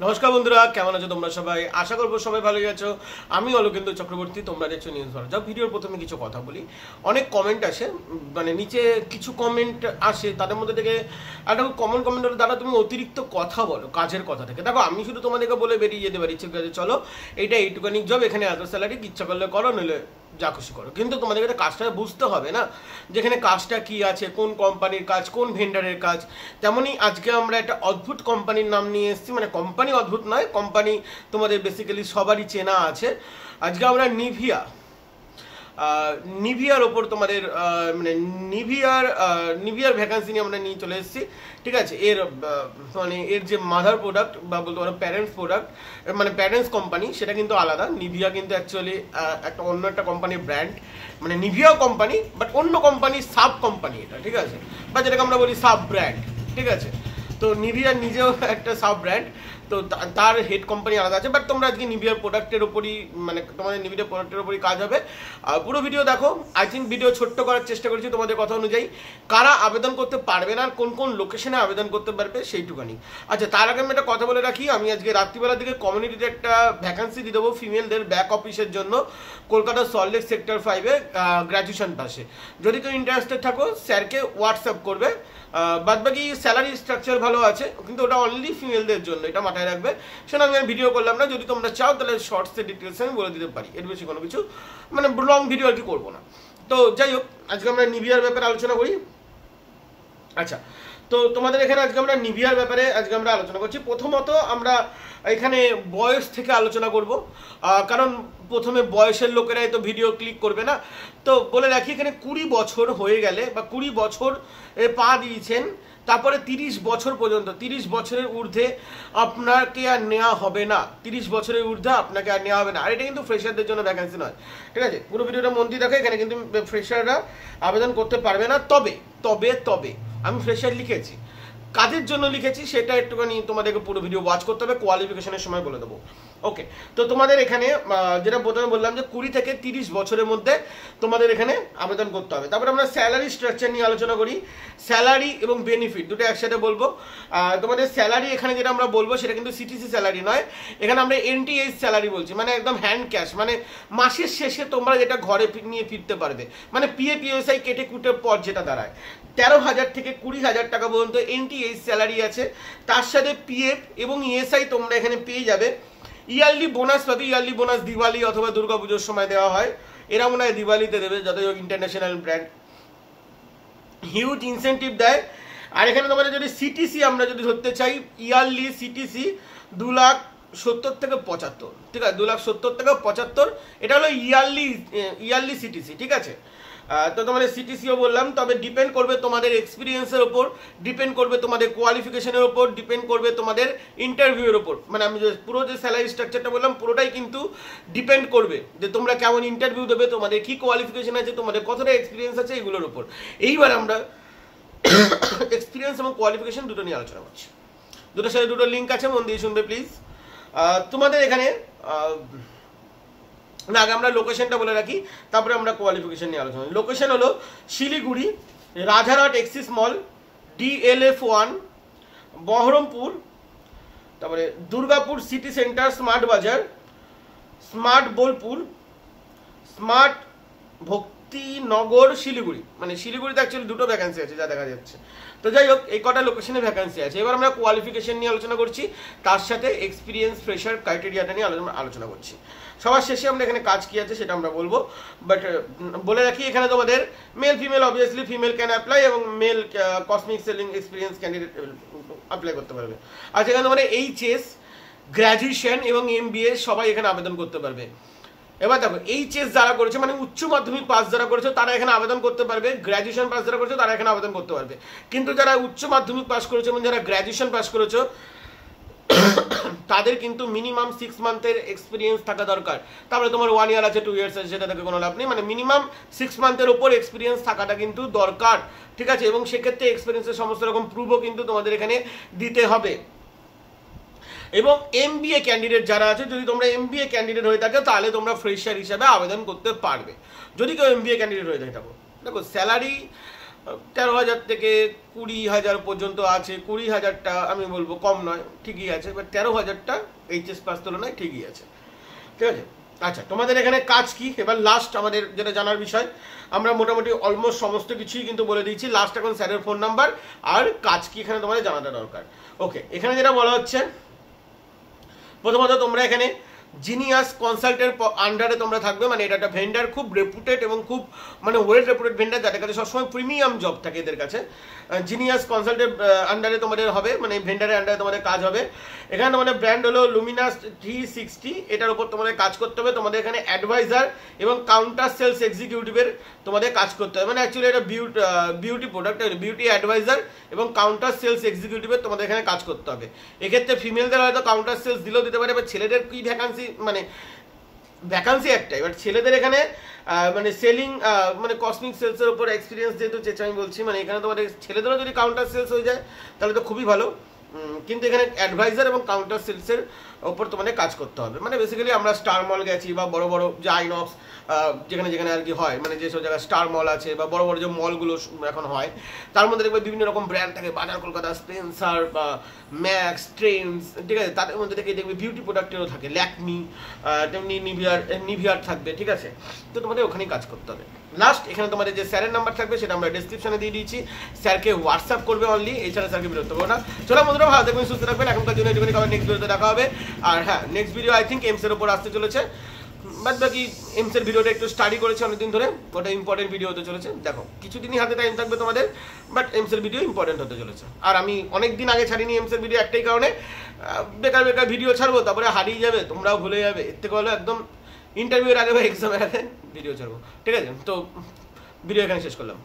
নমস্কার বন্ধুরা, কেমন আছো তোমরা সবাই? আশা করবো সবাই ভালোই আছো। আমি অলোকেন্দু চক্রবর্তী, তোমরা দেখছো নিউজ ভারত। যাও, ভিডিওর প্রথমে কিছু কথা বলি। অনেক কমেন্ট আসে, মানে নিচে কিছু কমেন্ট আসে, তাদের মধ্যে থেকে একটা কমন কমেন্ট হলো, দাদা তুমি অতিরিক্ত কথা বলো কাজের কথা থেকে। দেখো, আমি শুধু তোমাদেরকে বলে বেরিয়ে যেতে পারি, ঠিক আছে চলো এইটা এইটুকানি জব, এখানে এত স্যালারি, ইচ্ছা করলে করো, নইলে যা খুশি করো। কিন্তু তোমাদের কাছে কাজটা বুঝতে হবে না, যেখানে কাজটা কি আছে, কোন কোম্পানির কাজ, কোন ভেন্ডারের কাজ। তেমনই আজকে আমরা একটা অদ্ভুত কোম্পানির নাম নিয়ে এসেছি, মানে কোম্পানি অদ্ভুত নয়, কোম্পানি তোমাদের বেসিক্যালি সবারই চেনা আছে। আজকে আমরা নিভিয়ার ওপর তোমাদের মানে নিভিয়ার ভ্যাকান্সি নিয়ে আমরা নিয়ে চলে এসেছি। ঠিক আছে, এর মানে এর যে মাদার প্রোডাক্ট বা বলতে পারো প্যারেন্টস প্রোডাক্ট, মানে প্যারেন্টস কোম্পানি, সেটা কিন্তু আলাদা। নিভিয়া কিন্তু অ্যাকচুয়ালি অন্য একটা কোম্পানির ব্র্যান্ড, মানে নিভিয়াও কোম্পানি বাট অন্য কোম্পানির সাব কোম্পানি এটা, ঠিক আছে, বা যেটাকে আমরা বলি সাব ব্র্যান্ড। ঠিক আছে, তো নিভিয়া নিজেও একটা সাব ব্র্যান্ড, তো তার হেড কোম্পানি আলাদা আছে। বাট তোমরা আজকে নিভিয়ার প্রোডাক্টের ওপরই, মানে তোমাদের নিভিয়ার প্রোডাক্টের ওপরই কাজ হবে। পুরো ভিডিও দেখো। আই থিঙ্ক ভিডিও ছোট্ট করার চেষ্টা করেছি তোমাদের কথা অনুযায়ী, কারা আবেদন করতে পারবে না, কোন কোন লোকেশনে আবেদন করতে পারবে সেইটুকানি। আচ্ছা, তার আগে আমি একটা কথা বলে রাখি, আমি আজকে রাত্রিবেলার দিকে কমিউনিটিতে একটা ভ্যাকান্সি দিয়ে দেবো ফিমেলদের ব্যাক অফিসের জন্য, কলকাতা সল্টলেক সেক্টর 5-এ গ্র্যাজুয়েশন পাশে। যদি কেউ ইন্টারেস্টেড থাকো স্যারকে হোয়াটসঅ্যাপ করবে। বাদবাকি স্যালারি স্ট্রাকচার ভালো আছে, কিন্তু ওটা অনলি ফিমেলদের জন্য, এটা মাথায় রাখবে। সেটা আমি আর ভিডিও করলাম না, যদি তোমরা চাও তাহলে শর্টসের ডিটেলস আমি বলে দিতে পারি, এর বেশি কোনো কিছু মানে লং ভিডিও আর কি করবো না। তো যাই হোক, আজকে আমরা নিভিয়ার ব্যাপারে আলোচনা করি। আচ্ছা, তো তোমাদের এখানে আজকে আমরা নিভিয়ার ব্যাপারে আজকে আমরা আলোচনা করছি। প্রথমত আমরা এখানে বয়স থেকে আলোচনা করব, কারণ প্রথমে বয়সের লোকেরাই তো ভিডিও ক্লিক করবে না। তো বলে রাখি, এখানে 20 বছর হয়ে গেলে বা 20 বছর পা দিয়েছেন, তারপরে 30 বছর পর্যন্ত, 30 বছরের ঊর্ধ্বে আপনাকে আর নেওয়া হবে না। 30 বছরের ঊর্ধ্বে আপনাকে আর নেওয়া হবে না। আর এটা কিন্তু ফ্রেশারদের জন্য ভ্যাকেন্সি নয়, ঠিক আছে? পুরো ভিডিওটা মন দিয়ে দেখো। এখানে কিন্তু ফ্রেশাররা আবেদন করতে পারবে না। তবে তবে তবে আমি ফ্রেশার লিখেছি, কাজের জন্য লিখেছি, সেটা একটুখানি তোমাদেরকে পুরো ভিডিও ওয়াচ করতে হবে, কোয়ালিফিকেশনের সময় বলে দেবো। ওকে, তো তোমাদের এখানে যেটা প্রথমে বললাম যে 20 থেকে 30 বছরের মধ্যে তোমাদের এখানে আবেদন করতে হবে। তারপরে আমরা স্যালারি স্ট্রাকচার নিয়ে আলোচনা করি। স্যালারি এবং বেনিফিট দুটো একসাথে বলবো। তোমাদের স্যালারি এখানে যেটা আমরা বলবো সেটা কিন্তু সিটিসি স্যালারি নয়, এখানে আমরা এনটিএইচ স্যালারি বলছি, মানে একদম হ্যান্ড ক্যাশ, মানে মাসের শেষে তোমরা যেটা ঘরে নিয়ে ফিরতে পারবে, মানে পিএফআই কেটে কুটের পর যেটা দাঁড়ায় 13,000 থেকে 20,000 টাকা পর্যন্ত এনটিএইচ স্যালারি আছে। তার সাথে পিএফ এবং ইএসআই তোমরা এখানে পেয়ে যাবে। ইয়ারলি বোনাস পাবে, ইয়ারলি বোনাস দিওয়ালি অথবা দুর্গাপুজোর সময় দেওয়া হয়, এরা মনে হয় দিওয়ালিতে দেবে, যতই হোক ইন্টারন্যাশনাল ব্র্যান্ড। হিউজ ইনসেন্টিভ দেয়। আর এখানে তোমাদের যদি সিটিসি আমরা যদি ধরতে চাই, ইয়ারলি সিটিসি 2,70,000 থেকে 75, ঠিক আছে, 2,70,000 থেকে 75, এটা হলো ইয়ারলি সিটিসি, ঠিক আছে। তো তোমাদের সিটিসিও বললাম, তবে ডিপেন্ড করবে তোমাদের এক্সপিরিয়েন্সের ওপর, ডিপেন্ড করবে তোমাদের কোয়ালিফিকেশনের ওপর, ডিপেন্ড করবে তোমাদের ইন্টারভিউয়ের ওপর। মানে আমি যে পুরো যে স্যালারি স্ট্রাকচারটা বললাম পুরোটাই কিন্তু ডিপেন্ড করবে যে তোমরা কেমন ইন্টারভিউ দেবে, তোমাদের কি কোয়ালিফিকেশন আছে, তোমাদের কতটা এক্সপিরিয়েন্স আছে, এগুলোর ওপর। এইবার আমরা এক্সপিরিয়েন্স এবং কোয়ালিফিকেশন দুটো নিয়ে আলোচনা করছি। দুটোর সাথে দুটো লিঙ্ক আছে, মন দিয়ে শুনবে প্লিজ। তোমাদের এখানে না, আগে আমরা লোকেশনটা বলে রাখি, তারপরে আমরা কোয়ালিফিকেশন নিয়ে আলোচনা। লোকেশন হলো শিলিগুড়ি, রাজারহাট এক্সিস মল, DLF1, বহরমপুর, তারপরে দুর্গাপুর সিটি সেন্টার, স্মার্ট বাজার, স্মার্ট বোলপুর, স্মার্ট ভক্তিনগর, শিলিগুড়ি। মানে শিলিগুড়িতে অ্যাকচুয়ালি দুটো ভ্যাকান্সি আছে যা দেখা যাচ্ছে। তো যাই হোক, এই কটা লোকেশনে ভ্যাকান্সি আছে। এবার আমরা কোয়ালিফিকেশন নিয়ে আলোচনা করছি, তার সাথে এক্সপিরিয়েন্স ফ্রেশার ক্রাইটেরিয়াটা নিয়ে আলোচনা করছি। সবার শেষে আমরা এখানে কাজ কি আছে সেটা আমরা বলবো। বাট বলে রাখি, এখানে তোমাদের male female, obviously female can apply এবং male cosmetic selling experience candidate apply করতে পারবে। আর সেখানে তোমাদের এইচএস, গ্র্যাজুয়েশন এবং MBA সবাই এখানে আবেদন করতে পারবে। এবার দেখো, এইচএস যারা করেছে মানে উচ্চ মাধ্যমিক পাস যারা করেছে তারা এখানে আবেদন করতে পারবে, গ্র্যাজুয়েশন পাস যারা করেছে তারা এখানে আবেদন করতে পারবে। কিন্তু যারা উচ্চ মাধ্যমিক পাস করেছে এবং যারা গ্র্যাজুয়েশন পাস করেছে তাদের কিন্তু মিনিমাম 6 মান্থের এক্সপিরিয়েন্স থাকা দরকার। তারপরে তোমার 1 ইয়ার আছে, 2 ইয়ার্স আছে, সেটা থেকে কোনো লাভ নেই। মানে মিনিমাম 6 মান্থের ওপর এক্সপিরিয়েন্স থাকাটা কিন্তু দরকার, ঠিক আছে। এবং সেক্ষেত্রে এক্সপিরিয়েন্সের সমস্ত রকম প্রুফও কিন্তু তোমাদের এখানে দিতে হবে। এবং MBA ক্যান্ডিডেট যারা আছে, যদি তোমরা MBA ক্যান্ডিডেট হয়ে থাকে তাহলে তোমরা ফ্রেশার হিসাবে আবেদন করতে পারবে, যদি কেউ MBA ক্যান্ডিডেট হয়ে থাকে। দেখো, স্যালারি 13,000 থেকে 20,000 পর্যন্ত আছে। 20,000টা আমি বলবো কম নয়, ঠিকই আছে, বাট 13,000টা এইচএস পাস তুলনায় ঠিকই আছে, ঠিক আছে। আচ্ছা, তোমাদের এখানে কাজ কি এবার লাস্ট আমাদের যেটা জানার বিষয়, আমরা মোটামুটি অলমোস্ট সমস্ত কিছুই কিন্তু বলে দিয়েছি। লাস্ট এখন স্যারের ফোন নাম্বার আর কাজ কি এখানে তোমাদের জানাটা দরকার। ওকে, এখানে যেটা বলা হচ্ছে, প্রথমত তোমরা এখানে জিনিয়াস কনসাল্টের আন্ডারে তোমরা থাকবে, মানে এটা একটা ভেন্ডার, খুব রেপুটেড এবং খুব মানে ওয়েল রেপুটেড ভেন্ডার, যাদের কাছে সবসময় প্রিমিয়াম জব থাকে এদের কাছে। জিনিয়াস কনসাল্টের আন্ডারে তোমাদের হবে, মানে ভেন্ডারের আন্ডারে তোমাদের কাজ হবে। এখানে তোমাদের ব্র্যান্ড হলো লুমিনাস 360, এটার উপর তোমাদের কাজ করতে হবে। তোমাদের এখানে অ্যাডভাইজার এবং কাউন্টার সেলস এক্সিকিউটিভের তোমাদের কাজ করতে হবে, মানে অ্যাকচুয়ালি এটা বিউটি প্রোডাক্ট, বিউটি অ্যাডভাইজার এবং কাউন্টার সেলস এক্সিকিউটিভের তোমাদের এখানে কাজ করতে হবে। এক্ষেত্রে ফিমেলদের হয়তো কাউন্টার সেলস দিলেও দিতে পারে, বা ছেলেদের কি ভ্যাকান্সি, মানে ভ্যাকান্সি একটাই, বাট ছেলেদের এখানে মানে সেলিং মানে কসমিক সেলসের উপর এক্সপিরিয়েন্স যেহেতু চেয়েছে, আমি বলছি মানে এখানে তোমাদের ছেলেদেরও যদি কাউন্টার সেলস হয়ে যায় তাহলে তো খুবই ভালো, কিন্তু এখানে অ্যাডভাইজার এবং কাউন্টার সেলসের ওপর তোমাদের কাজ করতে হবে। মানে বেসিক্যালি আমরা স্টার মল গেছি, বা বড় বড় যে আইনক্স যেখানে যেখানে আর কি হয়, মানে যেসব জায়গায় স্টার মল আছে বা বড় বড় যে মলগুলো এখন হয়, তার মধ্যে দেখবে বিভিন্ন রকম ব্র্যান্ড থাকে, বাজার কলকাতা, স্পেন্সার বা ম্যাক্স, ট্রেন্ডস, ঠিক আছে। তাদের মধ্যে থেকে দেখবে বিউটি প্রোডাক্টেরও থাকে, ল্যাকমি, তেমনি নিভিয়ার থাকবে, ঠিক আছে। তো তোমাদের ওখানেই কাজ করতে হবে। লাস্ট এখানে তোমাদের যে স্যারের নাম্বার থাকবে সেটা আমরা ডিসক্রিপশনে দিয়ে দিয়েছি, স্যারকে হোয়াটসঅ্যাপ করবে অনলি, এছাড়া স্যারকে বিরক্ত করবো না। চলো বন্ধুরা, ভালো থাকবেন, সুস্থ থাকবেন, এখনকার জন্য এটুকুনি, খাবার নেক্সট ভিডিওতে দেখা হবে। আর হ্যাঁ, next video I think AIIMS এর উপর আসতে চলেছে, বাদ বাকি এমস এর ভিডিওটা একটু স্টাডি করেছে অনেকদিন ধরে, ওটা ইম্পর্টেন্ট ভিডিও হতে চলেছে। দেখো কিছুদিনই হাতে টাইম থাকবে তোমাদের, বাট এমস এর ভিডিও ইম্পর্টেন্ট হতে চলেছে। আর আমি অনেক দিন আগে ছাড়িনি এমস এর ভিডিও, একটাই কারণে, বেকার বেকার ভিডিও ছাড়বো তারপরে হারিয়ে যাবে, তোমরাও ভুলে যাবে, এর থেকে ভালো একদম ইন্টারভিউর আগে বা এক্সামের আগে ভিডিও ছাড়বো, ঠিক আছে। তো ভিডিও এখানে শেষ করলাম।